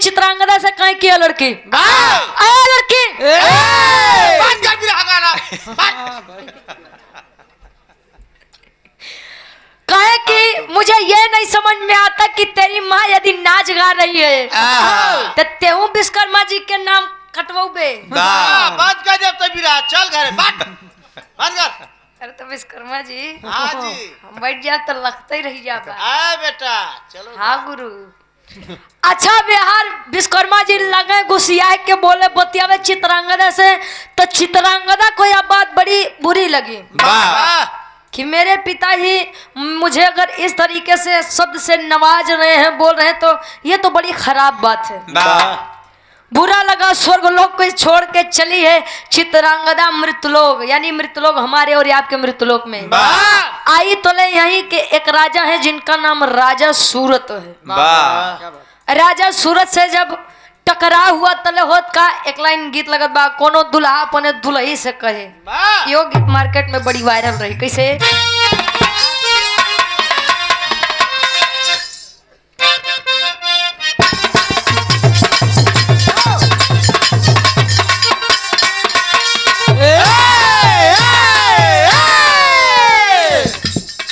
चित्रांगदा से कहीं किया लड़की आया लड़की कहे कि मुझे ये नहीं समझ में आता कि तेरी माँ यदि नाच गा रही है तो तेहू विश्वकर्मा जी के नाम कटवाऊ बे बात कर जब तक बिरा चल घर बात कर। अरे तो विश्वकर्मा जी हाँ जी हम बैठ जाए तो लगता ही रह जाता आ बेटा चलो हाँ गुरु अच्छा बिहार विश्वकर्मा जी लगे गुस्सिया के बोले बतियावे चित्रांगदा से तो चित्रांगदा को यह बात बड़ी बुरी लगी कि मेरे पिता ही मुझे अगर इस तरीके से शब्द से नवाज रहे हैं बोल रहे हैं तो ये तो बड़ी खराब बात है। बुरा लगा स्वर्गलोक को छोड़ के चली है चित्रांगदा मृतलोक यानी मृतलोक हमारे और आपके मृतलोक में आई तो ले यहीं के एक राजा है जिनका नाम राजा सूरत है। राजा सूरत से जब टकराव हुआ तले होत का एक लाइन गीत लगत बा कोनो दुल्हा अपने दुल्ही से कहे यो गीत मार्केट में बड़ी वायरल रही कैसे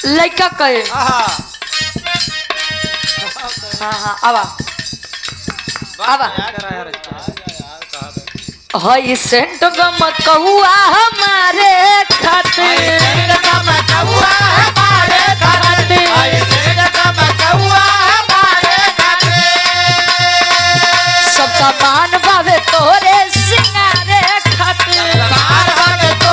लड़का कहे हाँ आवा आवा हई सेंट गम कहुआ हमारे खातिर सब सामान बावे तोरे सिंगारे खातिर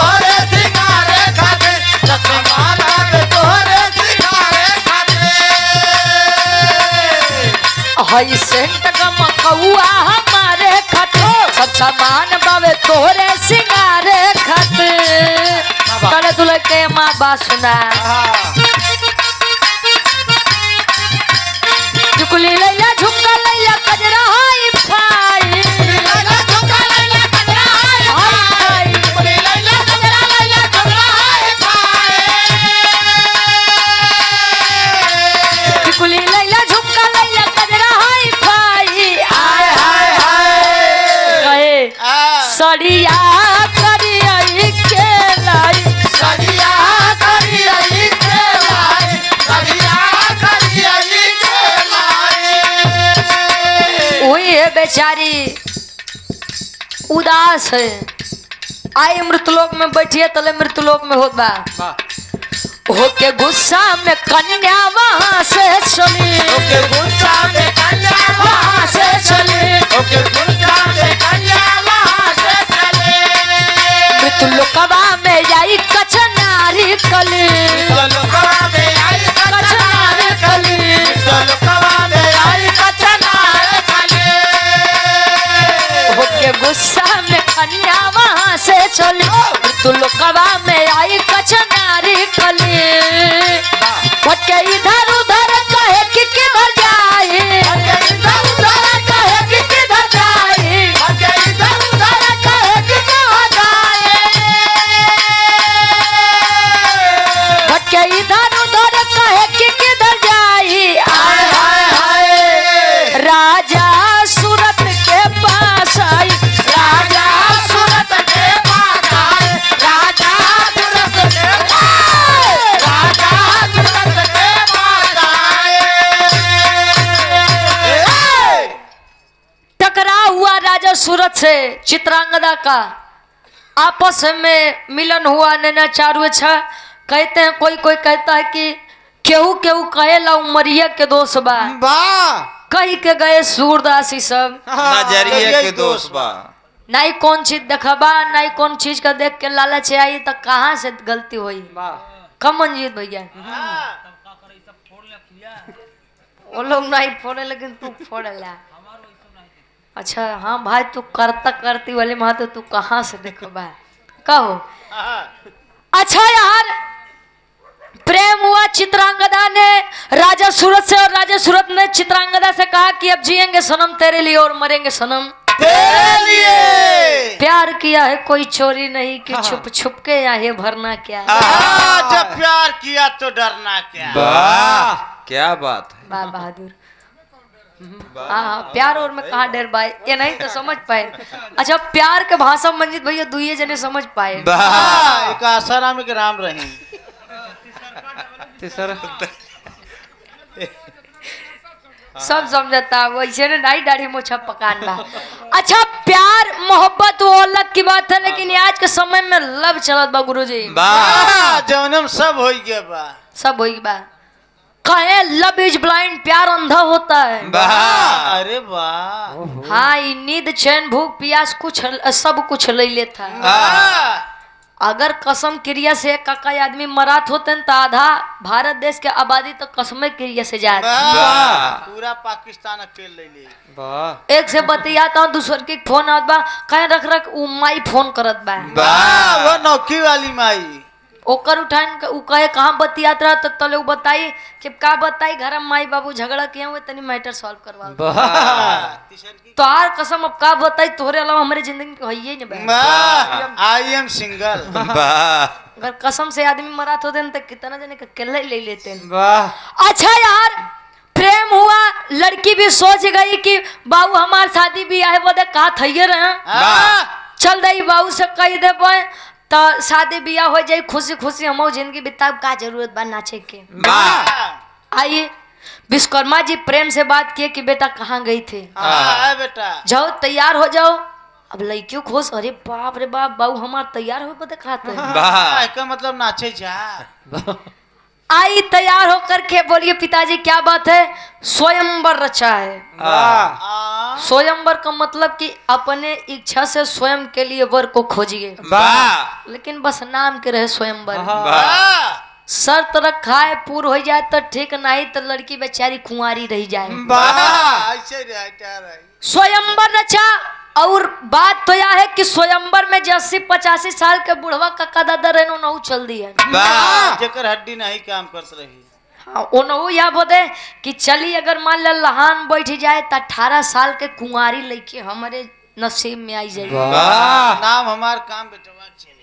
हई सेंट गम कहुआ हमारे खातिर सब सामान बावे तोरे सिंगारे खातिर कल दुल्हे के माँ बात सुना चुकली लैला झुमका लैला कजरा हाई फाई चुकली लैला झुमका लैला कजरा हाई फाई आय हाय हाय कहे सड़िया करियई के लाई सड़िया करियई के लाई सड़िया करियई के लाई वही है बेचारी उदास है आई मृतलोक में बैठी है तले मृतलोक में होत बा होके गुस्सा में कन्या वहां से चली ओके गुस्सा में कन्या वहां से चली ओके गुस्सा में कन्या वहां से चली मृतलोकवा में जाई कचनारी कली लोकवा में आई कचनार कली लोकवा में आई कचनार कली होके गुस्सा में कन्या वहां से चली मृतलोकवा में आई कचनारी कली भटके इधर उधर कहे कि किधर जाए इधर उधर कहे कि किधर जाए इधर उधर कहे कि कहां जाए भटके इधर उधर कहे कि किधर जाए हाय हाय हाय राजा सूरत के पास आई राजा सूरत के पास आए राजा सूरत के पास राजा सूरत के पास आए टकराव हुआ राजा सूरत से चित्रांगदा का आपस में मिलन हुआ नैना चारू अच्छा कहते हैं कोई कोई कहता है कि केहू केहू कहेला उमरिया के दोष बा कही के गए सूरदासी सब नजरिए के दोस्त बा नहीं कौन चीज देखबा नहीं कौन चीज का देख के लालच आई तो कहाँ से गलती हुई कम मंजीत भैया वो लोग नहीं फोड़े लेकिन तू फोड़ेला अच्छा हाँ भाई तू करता करती वाले महा तो तू कहाँ से देखबा कहो अच्छा यार प्रेम हुआ चित्रांगदा ने राजा सूरत से और राजा सूरत ने चित्रांगदा से कहा कि अब जिएंगे सनम तेरे लिए और मरेंगे सनम तेरे लिए। प्यार किया है कोई चोरी नहीं कि छुप छुप के यहाँ भरना क्या है जब प्यार किया तो डरना क्या। वाह क्या बात है वाह बहादुर हाँ प्यार और में कहाँ डर पाए ये नहीं तो समझ पाए। अच्छा प्यार के भाषा मंजित भैया दुइये जने समझ पाए। एक आसाराम के राम रही सब समझता वैसे ने नहीं दाढ़ी मोछा पकाना। अच्छा प्यार मोहब्बत वो अलग की बात है लेकिन आज के समय में लव चलत बा गुरुजी। जौनम सब हो गया बा सब होई बा कहे लव इज ब्लाइंड प्यार अंधा होता है। अरे वाह हाँ ये नींद चैन भूख प्यास कुछ सब कुछ ले लेता है। अगर कसम क्रिया से काका आदमी मरात होते तो आधा भारत देश के आबादी तो कसम क्रिया से जाए। पूरा पाकिस्तान अकेले ले ले। एक से बतियाता हूँ दूसर के फोन आवत बा कहे रख रख उ माई फोन करत बा वो नौकी वाली माई ओकर उठाइन उ कहे कहाँ बतियात रहा तो तले उ बताई कि का बताई घर में माई बाबू झगड़ा किए हुए तनी मैटर सॉल्व करवा। तो आर कसम अब का बताई तोहरे अलावा हमारे जिंदगी में है नहीं। I am single. अगर कसम से आदमी मरात होते तो कितना जने का अकेले ले लेते। अच्छा यार प्रेम हुआ लड़की भी सोच गई कि बाबू हमार शादी भी आए बोले कहा थैये रहे चल दई बाबू से कही दे पाए तो शादी बियाह हो जाए खुशी खुशी हम जिंदगी बिताब का जरूरत बा नाचे के। आइए विश्वकर्मा जी प्रेम से बात किए कि बेटा कहाँ गई थे बेटा जाओ तैयार हो जाओ। अब लड़कियों खुश अरे बाप रे बाप बाबू हमार तैयार हो पता खाते का मतलब नाचे जा। आई तैयार होकर के बोलिए पिताजी क्या बात है स्वयंवर रचा है। स्वयंवर का मतलब कि अपने इच्छा से स्वयं के लिए वर को खोजिए लेकिन बस नाम के रहे स्वयंवर। शर्त रखा है पूर्ण हो जाए तो ठीक नहीं तो लड़की बेचारी कुंवारी रह जाए। स्वयंवर रचा और बात तो यह है कि स्वयंवर में 80-85 साल के बुढ़वा का दादा रहनो नौ चल दी है जेकर हड्डी नहीं काम करत रही। हाँ ओनहु यह बोले कि चली अगर मान लो लहान बैठ जाए तो 18 साल के कुंवारी लड़की हमारे नसीब में आई जाए। नाम हमार काम बेटवा चली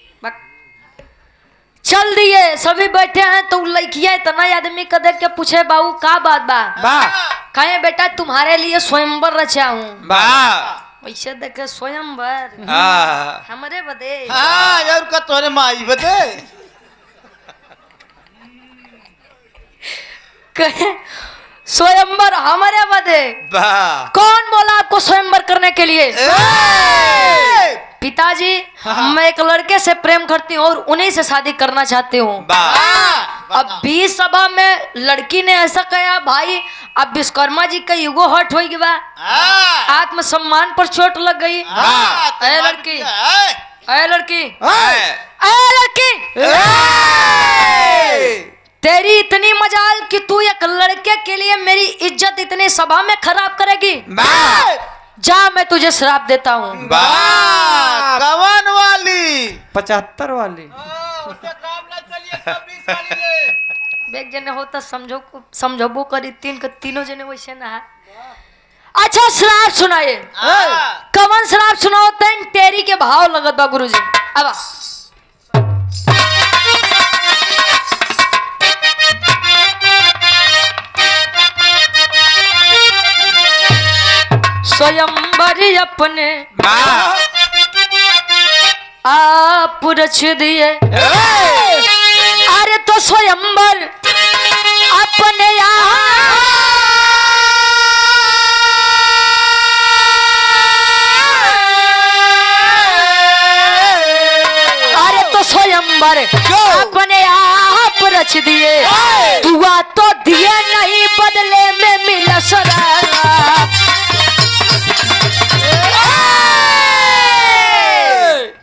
चल दिए सभी बैठे हैं तो लड़कियां इतना आदमी का देख के पूछे बाबू का बात बा कहे बेटा तुम्हारे लिए स्वयंवर रचा हूँ। वैसे देखे स्वयंवर हमारे बदे यार का तोरे माई बदे कहे स्वयंवर हमारे बदे कौन बोला आपको स्वयंवर करने के लिए। पिताजी मैं एक लड़के से प्रेम करती हूँ और उन्हीं से शादी करना चाहती हूँ। अब 20 सभा में लड़की ने ऐसा कहा भाई अब विश्वकर्मा जी का ईगो हर्ट हो गया आत्मसम्मान पर चोट लग गई। अरे लड़की अरे लड़की अरे लड़की तेरी इतनी मजाल कि तू एक लड़के के लिए मेरी इज्जत इतनी सभा में खराब करेगी। जा मैं तुझे श्राप देता हूँ। कवन वाली 75 वाली एक जने होता समझो करी तीनों जने वैसे ना है। अच्छा श्राप सुनाए कवन श्राप सुनाओ तेन तेरी के भाव लगत बा गुरुजी। अब स्वयंवर अपने आप रच दिए। अरे तो स्वयंवर अपने अरे तो स्वयंवर अपने आप रच दिए दुआ तो दिए नहीं बदले में मिला शराब।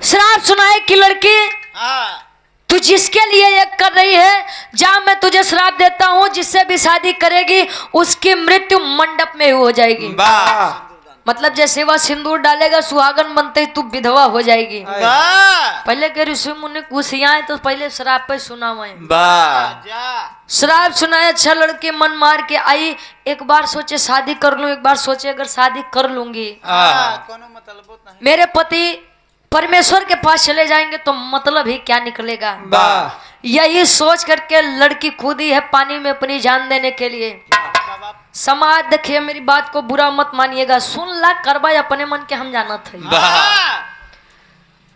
श्राप सुनाए कि लड़की तू जिसके लिए ये कर रही है जा मैं तुझे श्राप देता हूँ जिससे भी शादी करेगी उसकी मृत्यु मंडप में हो जाएगी। मतलब जैसे वह सिंदूर डालेगा सुहागन बनते ही तू विधवा हो जाएगी। पहले के ऋषि मुनि कुशियां तो पहले श्राप पे सुना हुआ श्राप सुनाया। अच्छा लड़के मन मार के आई एक बार सोचे शादी कर लूं एक बार सोचे अगर शादी कर लूंगी मेरे पति परमेश्वर के पास चले जाएंगे तो मतलब ही क्या निकलेगा। यही सोच करके लड़की कूदी है पानी में अपनी जान देने के लिए। समाज देखिए मेरी बात को बुरा मत मानिएगा, सुन ला करबा अपने मन के हम जाना थे।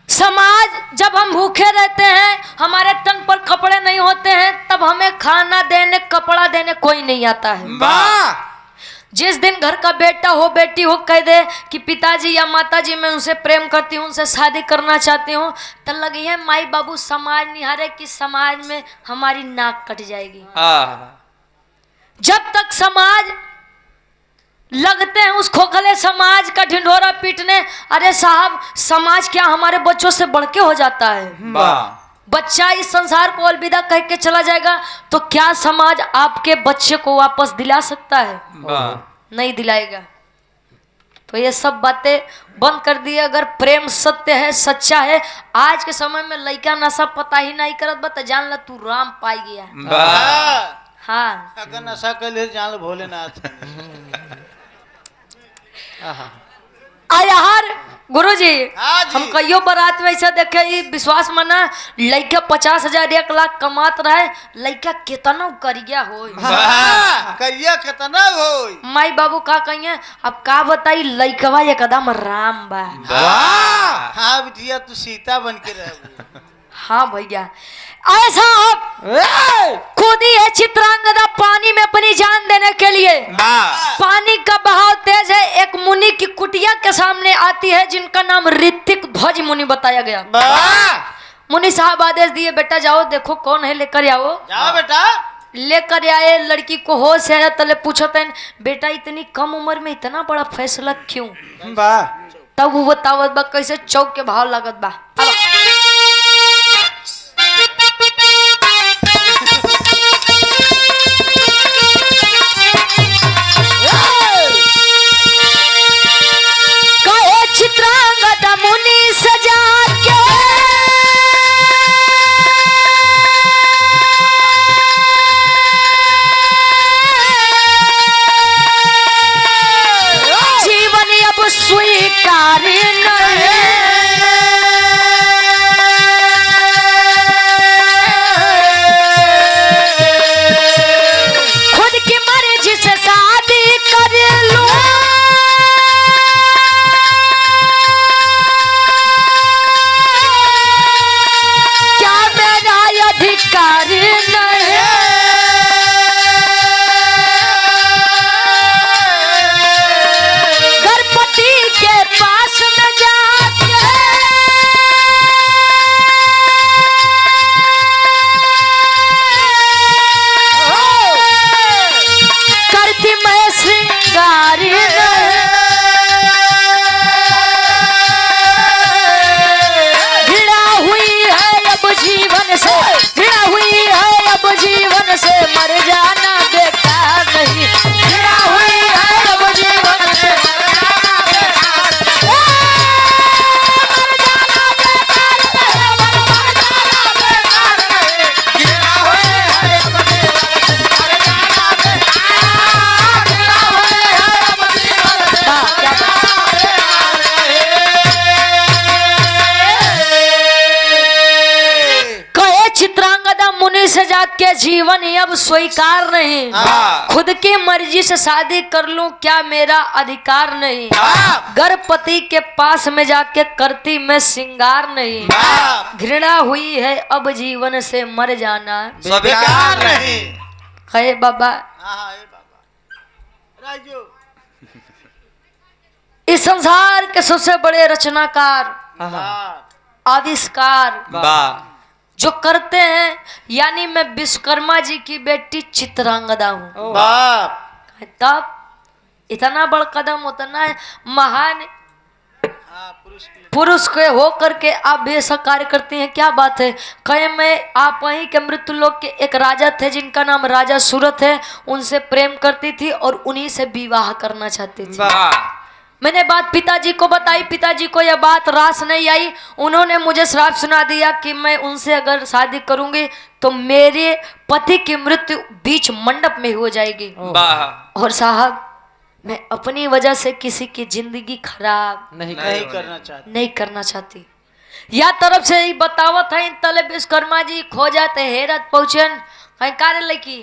समाज जब हम भूखे रहते हैं, हमारे तन पर कपड़े नहीं होते हैं, तब हमें खाना देने कपड़ा देने कोई नहीं आता है। जिस दिन घर का बेटा हो बेटी हो कह दे कि पिताजी या माताजी मैं उनसे प्रेम करती हूँ, उनसे शादी करना चाहती हूँ, तो लगी है माई बाबू समाज निहारे कि समाज में हमारी नाक कट जाएगी। जब तक समाज लगते हैं उस खोखले समाज का ढिंढोरा पीटने, अरे साहब समाज क्या हमारे बच्चों से बढ़ के हो जाता है। बच्चा इस संसार को अलविदा कह के चला जाएगा तो क्या समाज आपके बच्चे को वापस दिला सकता है? नहीं दिलाएगा। तो ये सब बातें बंद कर दिए। अगर प्रेम सत्य है, सच्चा है, आज के समय में लड़का नशा पता ही नहीं करत बा तो जान ला तू राम पाई गया। हाँ, अगर नशा कर ले जान लो भोलेनाथ। यार गुरुजी, हाँ जी। हम कईयो बारात में ऐसा देखे ही विश्वास माना लड़का 50,000 1 लाख कमात रहे, लड़का कितना करिया हो करिया कितना हो। माई बाबू का कहिए अब का बताई लड़कवा एकदम राम बा। हाँ बिटिया तू सीता बन के रह। हाँ भैया, ऐसा आप खुद ही है चित्रांगदा पानी में अपनी जान देने के लिए। पानी का बहाव तेज है। एक मुनि की कुटिया के सामने आती है जिनका नाम ऋतिक ध्वज मुनि बताया गया। मुनि साहब आदेश दिए बेटा जाओ देखो कौन है, लेकर आओ। जाओ बेटा। लेकर आए, लड़की को होश है तले पूछते बेटा इतनी कम उम्र में इतना बड़ा फैसला क्यों? तब वो बतावत बा कैसे चौक के भाव लागत बा। चित्रांगदा मुनि सजा के जीवन अब स्वीकार नहीं। खुद की मर्जी से शादी कर लूं, के जीवन अब स्वीकार नहीं। खुद की मर्जी से शादी कर लूं क्या मेरा अधिकार नहीं। गर्भपति के पास में जाके करती मैं श्रृंगार नहीं। घृणा हुई है अब जीवन से मर जाना स्वीकार नहीं। कहे बाबा इस संसार के सबसे बड़े रचनाकार आविष्कार जो करते हैं, यानी मैं विश्वकर्मा जी की बेटी चित्रांगदा हूँ। तब इतना बड़ा कदम उतना महान पुरुष के हो करके आप भी ऐसा कार्य करते हैं, क्या बात है। कहे मैं आप वहीं के मृत्यु लोक के एक राजा थे जिनका नाम राजा सूरत है, उनसे प्रेम करती थी और उन्हीं से विवाह करना चाहती थी। मैंने बात पिताजी को बताई, पिताजी को यह बात रास नहीं आई। उन्होंने मुझे श्राप सुना दिया कि मैं उनसे अगर शादी करूंगी तो मेरे पति की मृत्यु बीच मंडप में हो जाएगी। और साहब मैं अपनी वजह से किसी की जिंदगी खराब नहीं करना चाहती। या तरफ से ही बतावत है तले विश्वकर्मा जी खो जाते हेरत पहुंचन कहीं कार्य लगी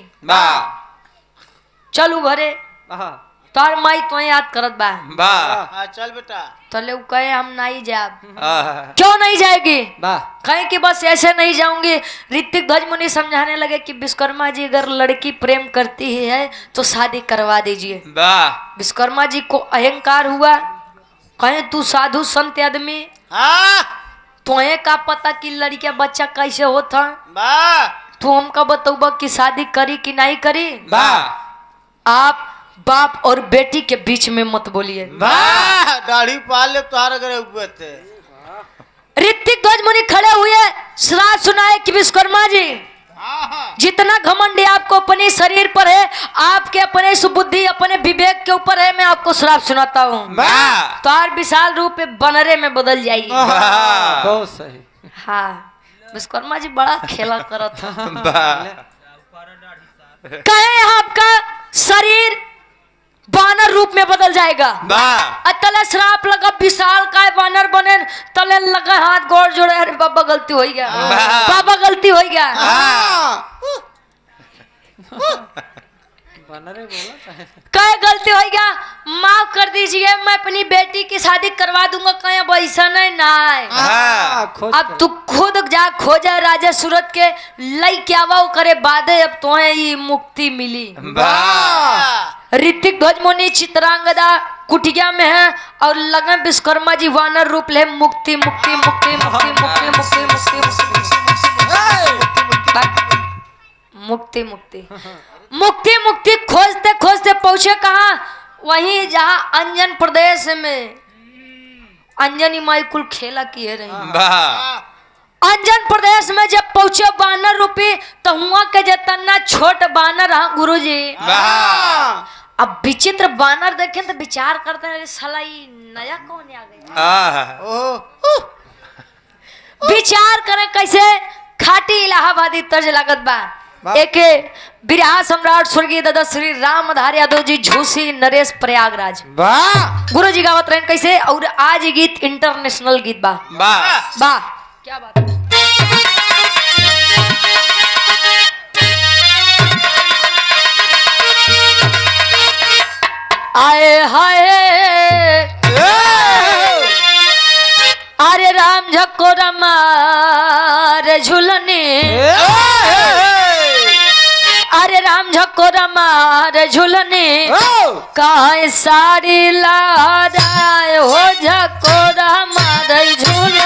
चलू घरे तोर माई तो याद करत बा बा हाँ चल बेटा तले उ कहे हम नहीं जाब आहा, क्यों नहीं जाएगी वाह कहे कि बस ऐसे नहीं जाऊंगी। ऋतिक ध्वज मुनि समझाने लगे कि विश्वकर्मा जी अगर लड़की प्रेम करती ही है तो शादी करवा दीजिए। बा विश्वकर्मा जी को अहंकार हुआ, कहे तू साधु संत आदमी हाँ तुम्हें का पता कि लड़किया बच्चा कैसे होता, वाह तू हमका बतौबा कि शादी करी कि नहीं करी। बा आप बाप और बेटी के बीच में मत बोलिए। वाह दाढ़ी पाल ले तुहार अगर हुए थे ऋतिक ध्वज मुनि खड़े हुए श्राप सुनाए कि विश्वकर्मा जी हाँ हाँ जितना घमंड आपको अपने शरीर पर है, आपके अपने सुबुद्धि अपने विवेक के ऊपर है, मैं आपको श्राप सुनाता हूँ। बा तो और विशाल रूप में बनरे में बदल जाएगी। बा बहुत सही हाँ विश्वकर्मा जी बड़ा खेला करत था। बा कहे आपका शरीर बानर रूप में बदल जाएगा। बा तले श्राप लगा विशाल काय बानर बने, तले लगा हाथ गोड़ जोड़े, अरे बाबा गलती हो गया, बाबा गलती हो गया। बनरे बोला कहे गलती हो गया, माफ कर दीजिए, मैं अपनी बेटी की शादी करवा दूंगा। कहे अब ऐसा नहीं ना, खोज अब तू खुद जा खोजा राजा सूरत के लई क्या वो करे बादे, अब तो ये मुक्ति मिली। बा ऋतिक ध्वज मुनि चित्रांगदा कुटिया में है और लगन विश्वकर्मा जी वानर रूप ले मुक्ति मुक्ति मुक्ति मुक्ति मुक्ति मुक्ति मुक्ति मुक्ति मुक्ति मुक्ति मुक्ति खोजते खोजते पहुंचे कहा, वहीं जहाँ अंजन प्रदेश में अंजनी माई कुल खेला किए रही। बा अंजन प्रदेश में जब पहुंचे बानर रूपी तो हुआ के जतना छोट बानर हाँ गुरु जी। बा अब विचित्र बानर देखे तो विचार करते हैं साला ये नया कौन आ गया। आहा, विचार करें कैसे खाटी इलाहाबादी तर्ज लागत बा। एक बिरहा सम्राट स्वर्गीय दादा श्री रामधारी यादव जी झूसी नरेश प्रयागराज वाह गुरु जी गावत रहे कैसे, और आज गीत इंटरनेशनल गीत बा। बा वाह क्या बात है। आए हाय अरे राम झको रमार झुलने, अरे राम झको रमार झुलने, काय साड़ी लाराय हो झको रमार झुलने।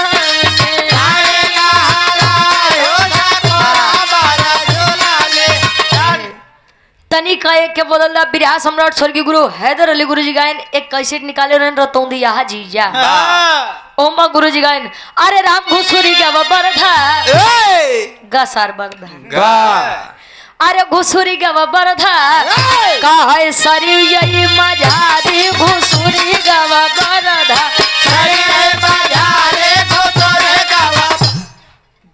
तनी कहे के बदल बिरहा सम्राट स्वर्गीय गुरु हैदर अली गुरु जी गायन एक कैसेट निकाले रहे रतौंदी यहाँ जीजा ओमा गुरु जी गायन, अरे राम घुसुरी का बरधा गसार बरधा, अरे घुसुरी का बरधा कहे सरी यही मजारी घुसुरी का बरधा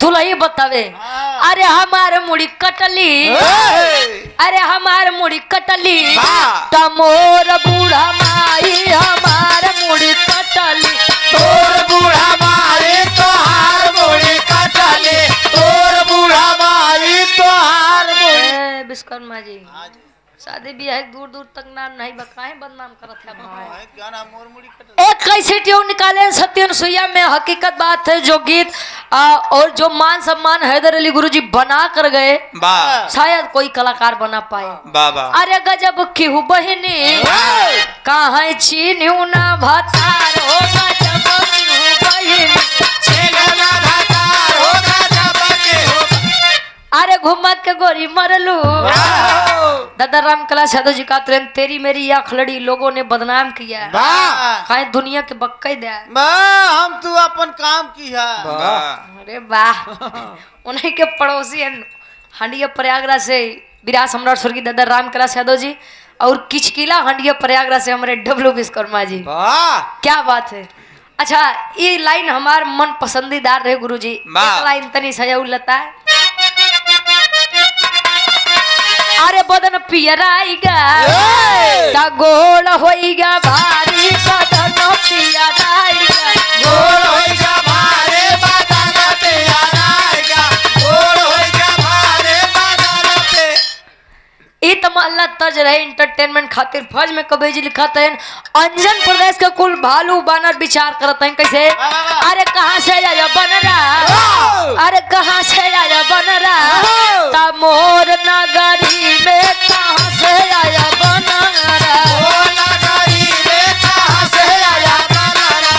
दुलही बतावे, अरे हमार मुड़ी कटली, अरे हमार मुड़ी कटली तमोर बूढ़ा माई हमार मुड़ी कटली, तोर बूढ़ा मारी तोहार मुड़ी कटली, तोर बूढ़ा मारी तोहार मुड़ी। विश्वकर्मा जी शादी भी है दूर दूर तक नाम नहीं बकाए बदनाम करत है भाई। क्या नाम मोर मुड़ी कटली। एक कैसे ट्यून निकाले सत्यन सुइया में हकीकत बात है, जो गीत और जो मान सम्मान हैदर अली गुरुजी बना कर गए बा शायद कोई कलाकार बना पाए। बा बा अरे गजब क्यों बहनी कहाँ चीन्यू ना भतार हो, गजब क्यों बहनी अरे घुमत के गोरी मरलू। दादा राम कला साधु जी का तुरंत तेरी मेरी आँख लड़ी, लोगों ने बदनाम किया, खाए दुनिया के बक्के दे। हम तू अपन काम की है। अरे वाह उन्हीं के पड़ोसी हैं हंडिया प्रयागराज से बिरहा सम्राट स्वर्गीय दादा राम कला यादव जी, और किचकिला हंडिया प्रयागराज से हमारे डब्लू विश्वकर्मा जी। क्या बात है। अच्छा ये लाइन हमार मन पसंदीदार रहे गुरु जी, एक लाइन तनी सजा लता है, अरे बदन पियराइगा गोड़ होइगा भारी, बदन पियराइगा गोड़ होइगा भारे बदन पियराइगा, गोड़ होइगा भारे बदन पे। इत मल्ला दर्ज रहे इंटरटेनमेंट खातिर फौज में कबीर जी लिखा था अंजन प्रदेश के कुल भालू बानर विचार करते हैं कैसे अरे कहाँ से आया बनरा अरे कहाँ से आया बनरा ता मोर नगरी में कहाँ से आया बनरा मोर नगरी में कहाँ से आया बनरा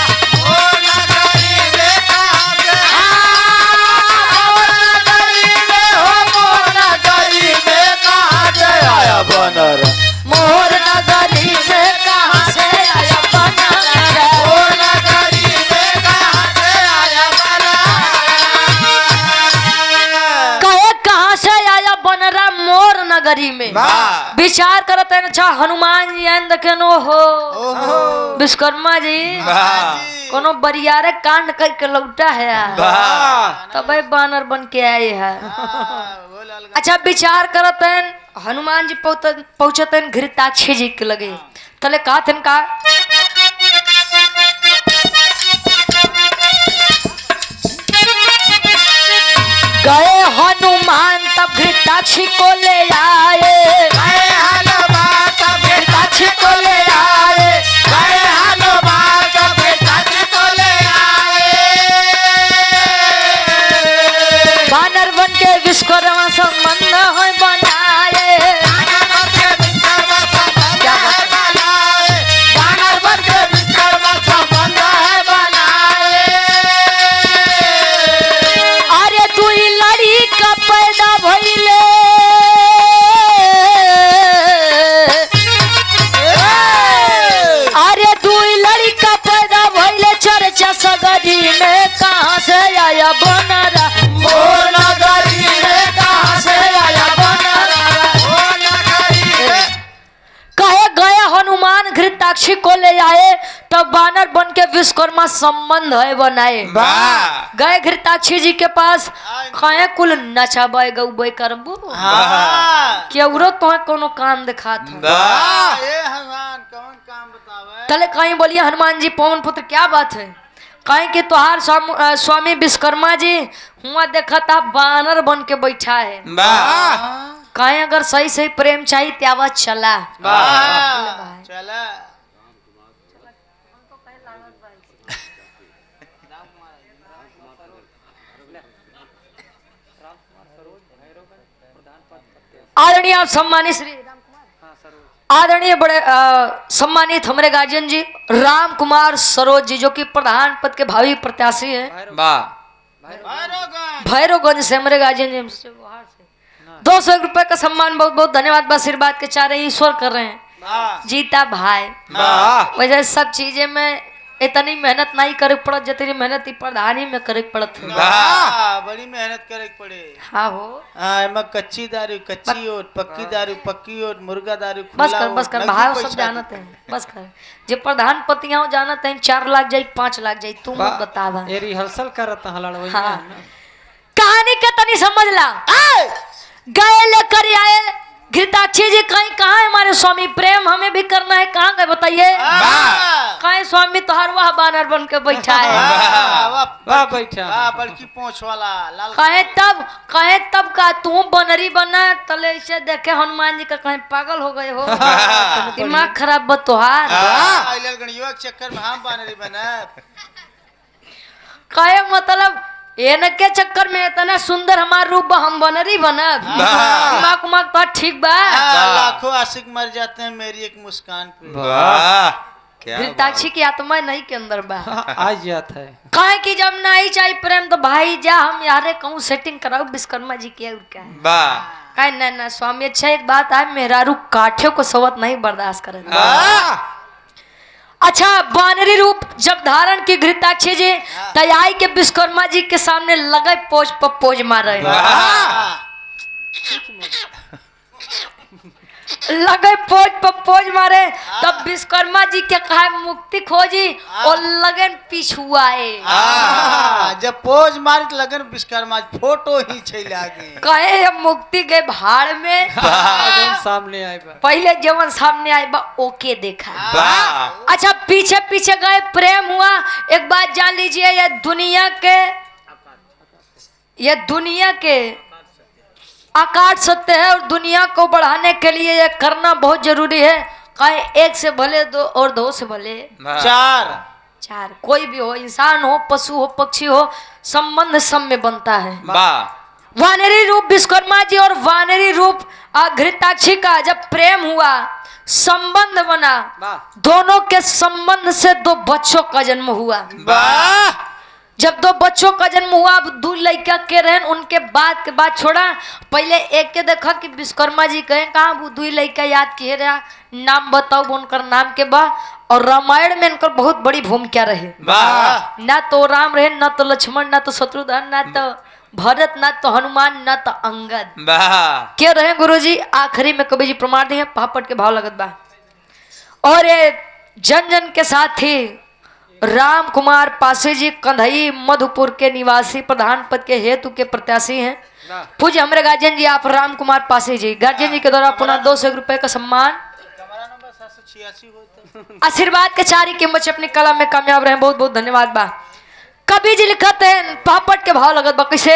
कहे कहाँ से आया बनरा मोर नगरी में विचार करते हैं अच्छा हनुमान जी आन देखे नो हो विश्वकर्मा जी कोनो बरियारे कांड करके लौटा है तब भाई बानर बन के आए है अच्छा विचार करते हैं हनुमान जी पहुंचते हैं घृताक्षी जी के लगे तले कहा थे का गए हनुमान तब घृताक्षी को ले आए घृताक्षी को ले आए बानर बन के विश्वकर्मा संबंध है बनाए अरे दुई लड़ी का पैदा भइले अरे दुई लड़ी का पैदा भइले चर्चा सगरी में कहाँ से आया बनरा कहे गए हनुमान घृताक्षी को ले आए तब बानर बन के विश्वकर्मा संबंध है बनाए गए घृताक्षी जी के पास कहे कुल नचाबे गौबे करबू केवरो तो कोनो काम दिखात तले कहीं बोलिए हनुमान जी पवन पुत्र क्या बात है कहीं कि तुहार स्वामी विश्वकर्मा जी हुआ देखा था बानर बन के बैठा है कहीं अगर सही सही प्रेम चाहिए त्यावा चला चला आदरणीय आप सम्मानित श्री आदरणीय बड़े सम्मानित हमारे गार्जियन जी राम कुमार सरोज जी जो कि प्रधान पद के भावी प्रत्याशी हैं भैरवगंज से हमारे गार्जियन जी 200 रुपए का सम्मान बहुत बहुत धन्यवाद आशीर्वाद के चाह रहे ईश्वर कर रहे हैं जीता भाई वैसे सब चीजें में इतनी मेहनत नहीं करे पड़त जितनी मेहनत ही प्रधानी में करे पड़त है बड़ी मेहनत करे पड़े हाँ हो एमा कच्ची दारू कच्ची और पक्की दारू पक्की और मुर्गा दारू बस कर भाई सब जानते हैं बस कर जे प्रधान पतियां जानते हैं 4 लाख जाई 5 लाख जाई तुम बता दा ये रिहर्सल करत है लड़वई हाँ कहानी के तनी समझ ला गए लेकर आए घृताक्षी जी कहीं कहाँ है हमारे स्वामी प्रेम हमें भी करना है कहाँ गए बताइए कहीं स्वामी तो हर वाह बानर बन के बैठा है वाह बैठा बड़की पूंछ वाला लाल कहे तब का तू बनरी बना तले से देखे हनुमान जी का कहीं पागल हो गए हो दिमाग खराब बतोहार गणियों के चक्कर में हम बानरी बना कहे मतलब के चक्कर में इतना सुंदर हमारा रूप हम बनरी बनब दिमाग उमाग तो ठीक बा लाखों आशिक मर जाते हैं मेरी एक मुस्कान पे घृताक्षी की आत्मा नहीं के अंदर बा आज जात है कहे कि जब नहीं चाहिए प्रेम तो भाई जा हम यारे कहूँ सेटिंग कराओ विश्वकर्मा जी की क्या है कहे ना स्वामी अच्छा एक बात है मेहरारू काठियों को सवत नहीं बर्दाश्त करे अच्छा बानरी रूप जब धारण की घृताक्षी जी तैयारी के विश्वकर्मा जी के सामने लगे पोज पर पोज मारे लगे पोज पर पोज मारे तब विश्वकर्मा जी के कहा मुक्ति खोजी और लगन पिछुआए जब पोज मारे तो लगन विश्वकर्मा फोटो ही छैले आगे कहे अब मुक्ति गए भाड़ में सामने आए पहले जवन सामने आए बा ओके देखा अच्छा पीछे पीछे गए प्रेम हुआ एक बात जान लीजिए ये दुनिया के आकाश सत्य है और दुनिया को बढ़ाने के लिए ये करना बहुत जरूरी है। कहे एक से भले दो और दो से भले चार। कोई भी हो, इंसान हो, पशु हो, पक्षी हो, संबंध सब में बनता है। वानरी रूप विश्वकर्मा जी और वानरी रूप घृताक्षी का जब प्रेम हुआ, संबंध बना, दोनों के संबंध से 2 बच्चों का जन्म हुआ। जब 2 बच्चों का जन्म हुआ, अब 2 लड़का के रहन उनके बाद छोड़ा। पहले एक के देखा कि विश्वकर्मा जी कहे कहा वो 2 लड़का याद किए रहा, नाम बताओ उनकर नाम के बा। और रामायण में इनकर बहुत बड़ी भूमिका रहे। ना तो राम रहे, ना तो लक्ष्मण, ना तो शत्रुघ्न, ना तो भरत, ना तो हनुमान, ना तो अंगद। क्या रहे गुरुजी? आखिरी में कवि जी प्रमाण दिए, पापड़ के भाव लगत बा। और जन जन के साथ ही राम कुमार पासे जी कंधई मधुपुर के निवासी, प्रधान पद के हेतु के प्रत्याशी हैं। पूज्य हमारे गार्जियन जी आप राम कुमार पासे जी, गार्जियन जी के द्वारा पुनः 200 रुपए का सम्मान। आशीर्वाद के चारी के बच्चे अपनी कला में कामयाब रहे, बहुत बहुत धन्यवाद बा। कवि जी लिखते हैं, पापड़ के भाव लगत बा कैसे?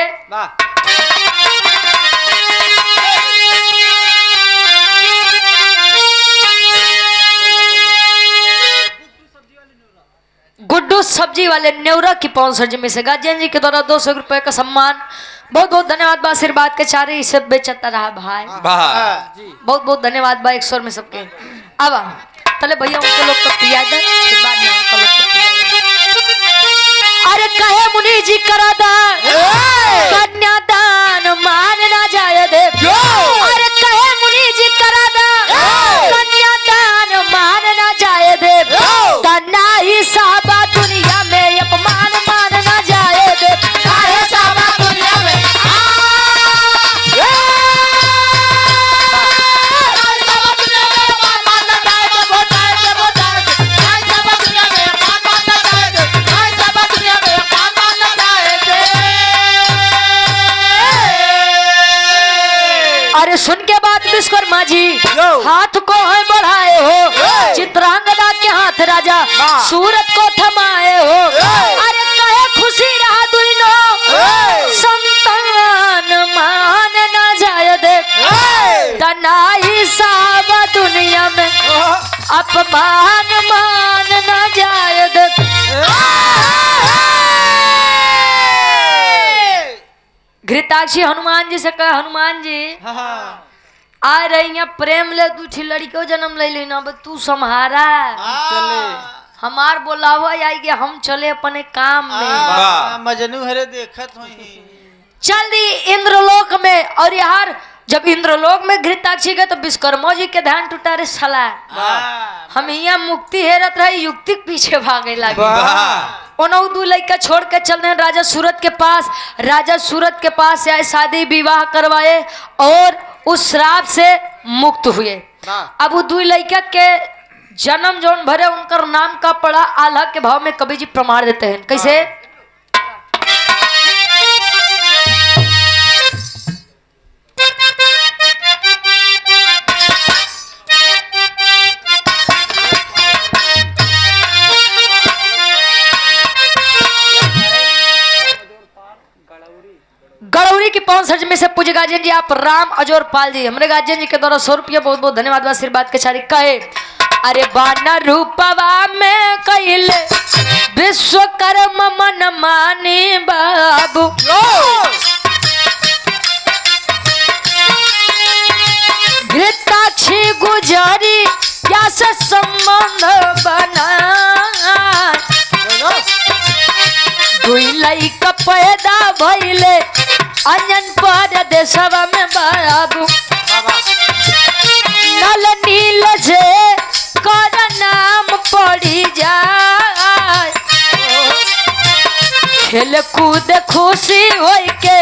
गुड्डू सब्जी वाले नेवरा की पौंसठ में से गार्जियन जी के द्वारा 200 रुपए का सम्मान। बहुत बहुत धन्यवाद बा। आशीर्वाद के चारे इसे बेचता रहा भाई, बहुत बहुत धन्यवाद बा। 100 में सबके। अब तले भैया उनको लोग को पिया दे, फिर बाद में उनको लोग को पिया दे। अरे कहे मुनि जी करा दान, कन्यादान मान ना जाए दे। अरे कहे मुनि जी करा दान, कन्यादान मान ना जाए दे। तना ही साबा दुनिया में अपमान मान ना जाए दे। अरे साबा दुनिया में अरे सुन के बात विश्वकर्मा जी हाथ को है बढ़ाए हो, चित्रांगदा के हाथ राजा सूरत को थमाए हो। अरे कहे खुशी रहा दुइनो, संतान मान ना जाए दे। तनाई सावा दुनिया में अपमान मान ना जाए दे। घृताक्षी हनुमान जी से कहा, हनुमान जी आ रही हैं प्रेम ले, 2 लड़कियों जन्म ले लेना, तू सम्हारा हमार बोलावा आई कि हम चले अपने काम में। मजनू हरे देखत हुई चल दी इंद्रलोक में। और यार जब इंद्रलोक में घृताक्षी गए तो विश्वकर्मा जी के ध्यान टूटा, रे साला हम यहाँ मुक्ति हेरत रहे, युक्ति पीछे भागे लगे। उन्होंने 2 लड़का छोड़ के चल रहे राजा सूरत के पास। राजा सूरत के पास आए, शादी विवाह करवाए और उस श्राप से मुक्त हुए। अब वो 2 लड़का के जन्म जौन भरे उनका नाम का पड़ा आल्हा के भाव में कवि जी प्रमाण देते हैं कैसे? गड़ौरी की 65 में से पूज्य गार्जियन जी आप राम अजोर पाल जी, हमारे गार्जियन जी के द्वारा 100 रुपया बहुत बहुत धन्यवाद। आशीर्वाद के चारी कहे, अरे बाना रूपवा में कहिले विश्वकर्मा मन माने बाबू। घृताक्षी गुजरी या से संबंध बना। 2 लड़का पैदा भइले अंजन पर देशवा में बाबू। नल नील से कर नाम पड़ी जाए। खेल कूद खुशी होई के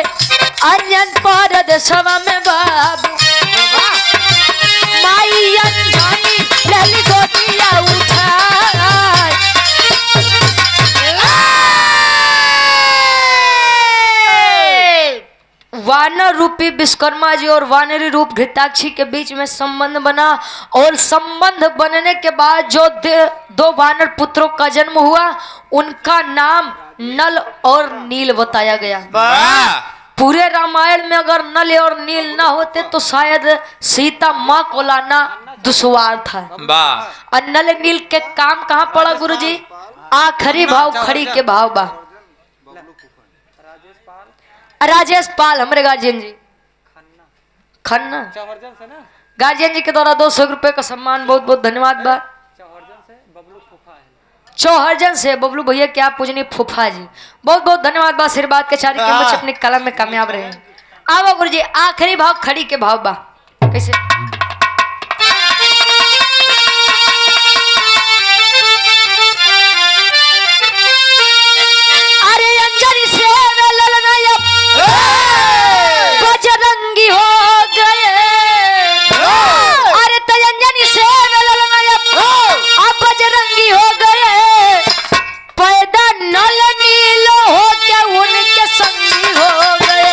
अंजन पर देशवा में बाबू। माई अंजनी लली गोटिया उठाए। वानर रूपी विश्वकर्मा जी और वानरी रूप घृताक्षी के बीच में संबंध बना और संबंध बनने के बाद जो 2 वानर पुत्रों का जन्म हुआ उनका नाम नल और नील बताया गया। पूरे रामायण में अगर नल और नील ना होते तो शायद सीता माँ को लाना दुश्वार था। वाह और नल नील के काम कहाँ पड़ा गुरुजी? आखिरी भाव खड़ी के भाव बा। राजेश पाल हमारे गार्जियन जी खन्ना चौहर्जन से ना, गार्जियन जी के द्वारा 200 रुपए का सम्मान, बहुत बहुत धन्यवाद बा। चौहर्जन से बबलू फूफा है। चौहर्जन से बबलू भैया क्या पूजनी फूफा जी, बहुत बहुत धन्यवाद बा। आशीर्वाद के चारी के बच्चे अपनी कलम में कामयाब रहे। आओ गुरु जी आखिरी भाव खड़ी के भाव बा कैसे? अरे अंजनी से ललना बजरंगी हो गए। अरे तो अंजनी से ललना अब बजरंगी हो गए। पैदा नल नील हो के उनके संगी हो गए।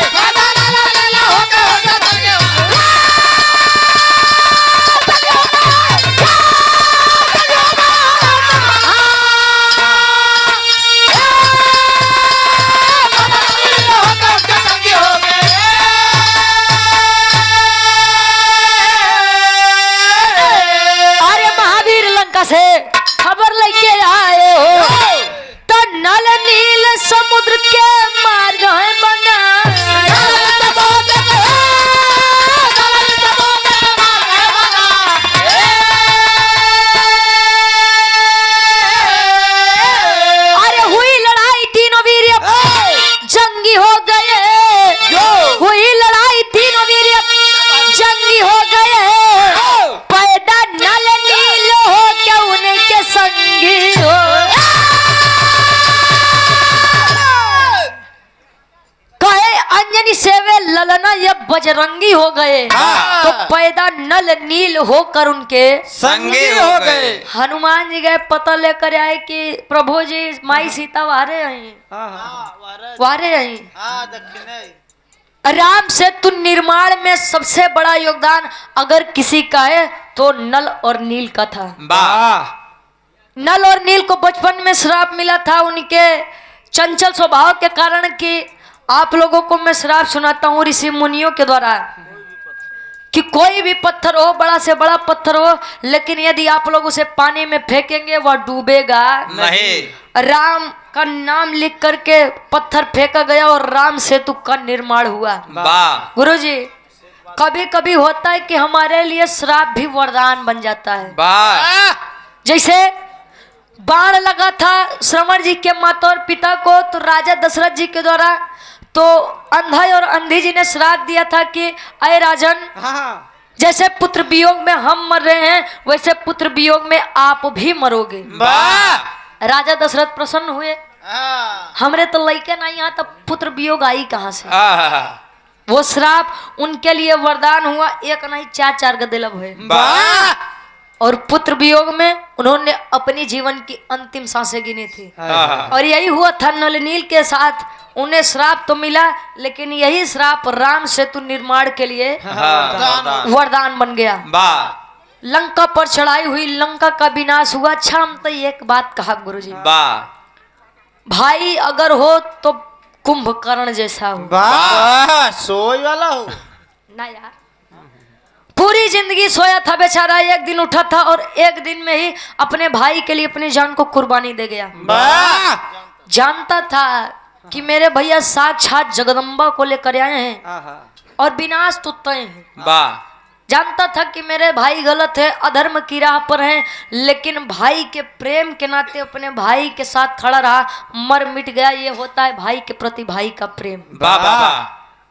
अरे महावीर लंका से खबर लेके आए हो तो नल नील समुद्र के मार्ग है बनाए। अरे हुई लड़ाई तीनों वीर जंगी हो गए। हुई लड़ाई तीनों वीर जंगी हो गए। पैदा नल नील हो के उनके संगी हो। कहे अंजनी से वे ललना ये बजरंगी हो गए तो पैदा नल नील होकर उनके संगी हो गए। हनुमान जी गए पता लेकर आए कि प्रभु जी माई सीता वारे आई हाँ हाँ वारे आई। राम सेतु निर्माण में सबसे बड़ा योगदान अगर किसी का है तो नल और नील का था। वाह नल और नील को बचपन में श्राप मिला था उनके चंचल स्वभाव के कारण कि आप लोगों को मैं श्राप सुनाता हूँ ऋषि मुनियों के द्वारा कि कोई भी पत्थर हो, बड़ा से बड़ा पत्थर हो, लेकिन यदि आप लोग उसे पानी में फेंकेंगे वह डूबेगा नहीं। राम का नाम लिख करके पत्थर फेंका गया और राम सेतु का निर्माण हुआ। वाह गुरुजी कभी कभी होता है कि हमारे लिए श्राप भी वरदान बन जाता है। वाह जैसे बाण लगा था श्रवण जी के माता और पिता को तो राजा दशरथ जी के द्वारा, तो अंधा और अंधी जी ने श्राप दिया था कि अय राजन हाँ जैसे पुत्र वियोग में हम मर रहे हैं वैसे पुत्र वियोग में आप भी मरोगे। वाह राजा दशरथ प्रसन्न हुए, हमरे तो लड़के नहीं यहाँ तो पुत्र वियोग आई कहाँ से। वो श्राप उनके लिए वरदान हुआ, एक नहीं चार चार गदे लब हुए। वाह और पुत्र वियोग में उन्होंने अपनी जीवन की अंतिम सांसें गिनी थी। और यही हुआ था नल नील के साथ, उन्हें श्राप तो मिला लेकिन यही श्राप राम सेतु निर्माण के लिए वरदान बन गया। वाह लंका पर चढ़ाई हुई, लंका का विनाश हुआ। अच्छा हम तो एक बात कहा गुरुजी, वाह भाई अगर हो तो कुंभकर्ण जैसा हो वाह सोई वाला हो ना यार। पूरी जिंदगी सोया था बेचारा, एक दिन उठा था और एक दिन में ही अपने भाई के लिए अपनी जान को कुर्बानी दे गया। वाह जानता था कि मेरे भैया साक्षात जगदम्बा को लेकर आए हैं हाँ और विनाश तो तय है। वाह जानता था कि मेरे भाई गलत है, अधर्म की राह पर हैं, लेकिन भाई के प्रेम के नाते अपने भाई के साथ खड़ा रहा, मर मिट गया। ये होता है भाई के प्रति भाई का प्रेम। वाह वाह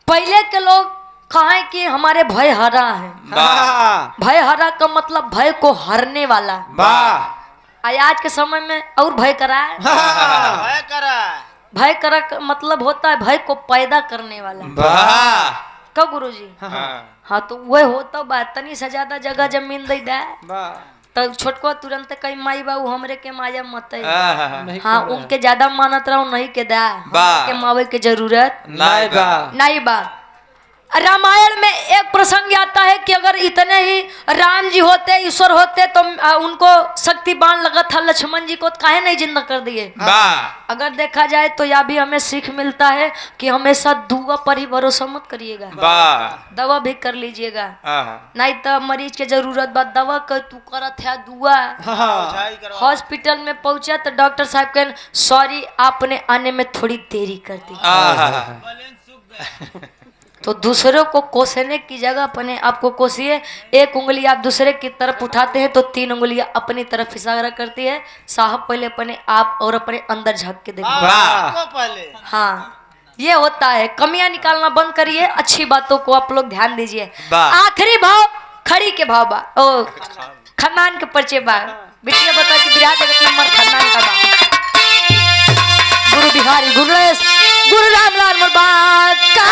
पहले के लोग कहें कि हमारे भय हरा है, वाह भय हरा का मतलब भय को हरने वाला। वाह आज के समय में और भय करा है, भय करा का मतलब होता है भय को पैदा करने वाला। वाह का गुरुजी हाँ तो वह होता बात तनी से ज्यादा जगह जमीन दे दे तो छोटको तुरंत कई माई बाबू हमरे के माया मत हाँ उनके ज्यादा मानत रहो नहीं के दा के मावे के जरूरत नहीं बा नहीं बा। रामायण में एक प्रसंग आता है कि अगर इतने ही राम जी होते, ईश्वर होते, तो उनको शक्ति बाण लगा था, लक्ष्मण जी को काहे नहीं जिंदा कर दिए। वाह अगर देखा जाए तो यह भी हमें सीख मिलता है कि हमेशा दुआ पर ही भरोसा मत करिएगा, वाह दवा भी कर लीजिएगा, आहा, नहीं तो मरीज के जरूरत बा दवा कर तू करत है दुआ। हॉस्पिटल में पहुंचा तो डॉक्टर साहब कहे सॉरी आपने आने में थोड़ी देरी कर दी। आहा, तो दूसरों को कोसने की जगह अपने आप को कोसिए। एक उंगली आप दूसरे की तरफ उठाते हैं तो 3 उंगलियां अपनी तरफ इशारा करती है। साहब पहले अपने आप और अपने अंदर झांक के देखिए। वाह पहले हाँ ये होता है, कमियां निकालना बंद करिए, अच्छी बातों को आप लोग ध्यान दीजिए। वाह। आखिरी भाव खड़ी के भाव बा, ओ खानदान के परिचय बा। बिटिया बता कि बिराज जगत नंबर खानदान का बा। गुरु बिहारी गुरुलेश गुरु रामलाल मुर्बाद का।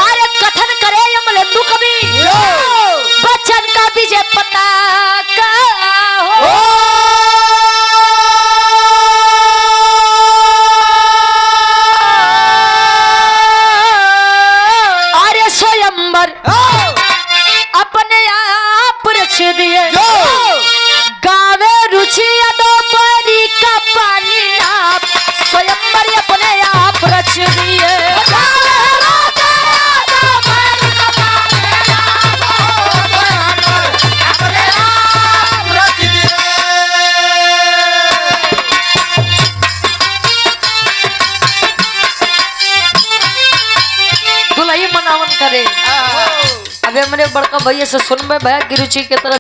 अरे कथन करे यमलेंदु कवि बच्चन का विजय पता का हो। अरे स्वयंवर अपने आप रच दिए, गावे रुचि दोपहरी का पानी नाप, स्वयंवर अपने आप रच दिए। दुल्ही मनावन करे। अबे मेरे बड़का भैया से सुनबे भैया की रुचि के तरह